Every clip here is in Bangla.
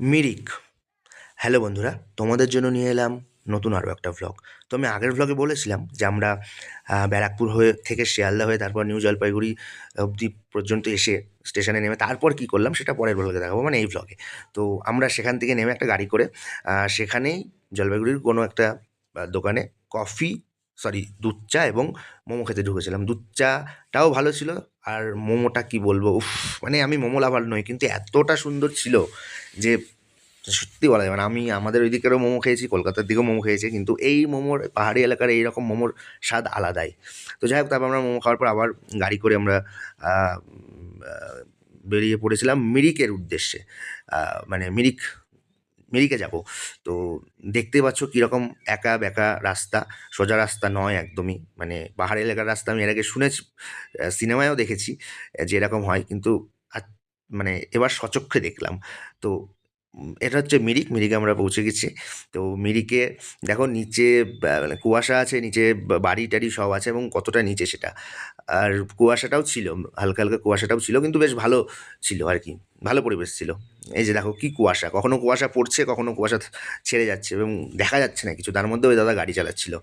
মিরিক। হ্যালো বন্ধুরা, তোমাদের জন্য নিয়ে এলাম নতুন আরও একটা ভ্লগ। তো আমি আগের ভ্লগে বলেছিলাম যে আমরা ব্যারাকপুর হয়ে থেকে শিয়ালদা হয়ে তারপর নিউ জলপাইগুড়ি অবধি পর্যন্ত এসে স্টেশনে নেমে তারপর কী করলাম সেটা পরের ভ্লগে দেখাবো, মানে এই ভ্লগে। তো আমরা সেখান থেকে নেমে একটা গাড়ি করে সেখানেই জলপাইগুড়ির কোনো একটা দোকানে কফি, সরি, দুধ চা এবং মোমো খেতে ঢুকেছিলাম। দুধ চাটাও ভালো ছিল, আর মোমোটা কি বলবো, উফ! মানে আমি মোমো লাভার নই, কিন্তু এতটা সুন্দর ছিল যে সত্যি বলা যায়, মানে আমি আমাদের ওই দিকেরও মোমো খেয়েছি, কলকাতার দিকেও মোমো খেয়েছি, কিন্তু এই মোমোর, পাহাড়ি এলাকার এইরকম মোমোর স্বাদ আলাদাই। তো যাই হোক, তারপর আমরা মোমো খাওয়ার পর আবার গাড়ি করে আমরা আহ, আহ, বেরিয়ে পড়েছিলাম মিরিকের উদ্দেশ্যে। মানে মিরিকে যাব। তো দেখতে পাচ্ছ কীরকম একা বেঁকা রাস্তা, সোজা রাস্তা নয় একদমই। মানে পাহাড়ি এলাকার রাস্তা আমি এর আগে শুনেছি, সিনেমায়ও দেখেছি যে এরকম হয়, কিন্তু মানে এবার সচক্ষে দেখলাম। তো এটা হচ্ছে মিরিক। মিরিকে আমরা পৌঁছে গেছি। তো মিরিকে দেখো নিচে মানে কুয়াশা আছে, নিচে বাড়ি টাড়ি সব আছে, এবং কতটা নিচে সেটা। আর কুয়াশাটাও ছিল, হালকা হালকা কুয়াশাটাও ছিল, কিন্তু বেশ ভালো ছিল আর কি, ভালো পরিবেশ ছিল। এই যে দেখো কি কুয়াশা, কখনো কুয়াশা পড়ছে, কখনো কুয়াশা ছেড়ে যাচ্ছে এবং দেখা যাচ্ছে না কিছু, তার মধ্যে ওই দাদা গাড়ি চালাচ্ছিল।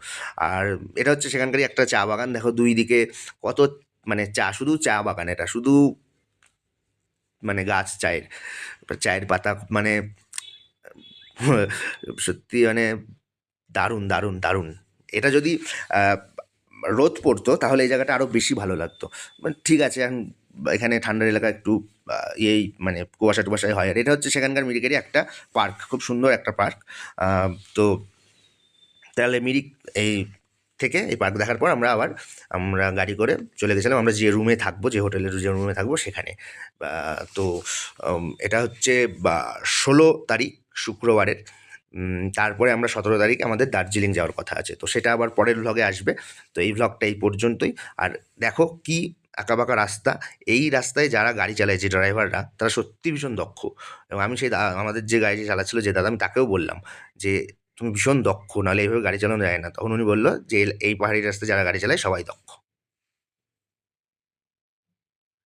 আর এটা হচ্ছে সেখানকারই একটা চা বাগান। দেখো দুই দিকে কত, মানে চা, শুধু চা বাগান, এটা শুধু মানে গাছ চায়ের, চায়ের পাতা, মানে সত্যি মানে দারুণ, দারুণ, দারুণ। এটা যদি আহ, রোদ পড়তো তাহলে এই জায়গাটা আরও বেশি ভালো লাগতো। মানে ঠিক আছে, এখন এখানে ঠান্ডার এলাকা একটু এই মানে কুয়াশা টুয়াশায় হয়। আর এটা হচ্ছে সেখানকার মিরিকেরই একটা পার্ক, খুব সুন্দর একটা পার্ক। তো তাহলে মিরিক এই থেকে এই পার্ক দেখার পর আমরা গাড়ি করে চলে গেছিলাম আমরা যে রুমে থাকবো, যে হোটেলের যে রুমে থাকবো সেখানে। তো এটা হচ্ছে 16 তারিখ, শুক্রবারের। তারপরে আমরা 17 তারিখ আমাদের দার্জিলিং যাওয়ার কথা আছে, তো সেটা আবার পরের ভ্লগে আসবে। তো এই ভ্লগটা এই পর্যন্তই। আর দেখো কি আঁকাবাঁকা রাস্তা, এই রাস্তায় যারা গাড়ি চালায়, যে ড্রাইভাররা, তারা সত্যি ভীষণ দক্ষ। এবং আমি সেই আমাদের যে গাড়ি চালাচ্ছিল যে দাদা, আমি তাকেও বললাম যে তুমি ভীষণ দক্ষ, নাহলে এইভাবে গাড়ি চালানো যায় না। তখন উনি বললো যে এই পাহাড়ি রাস্তায় যারা গাড়ি চালায় সবাই দক্ষ।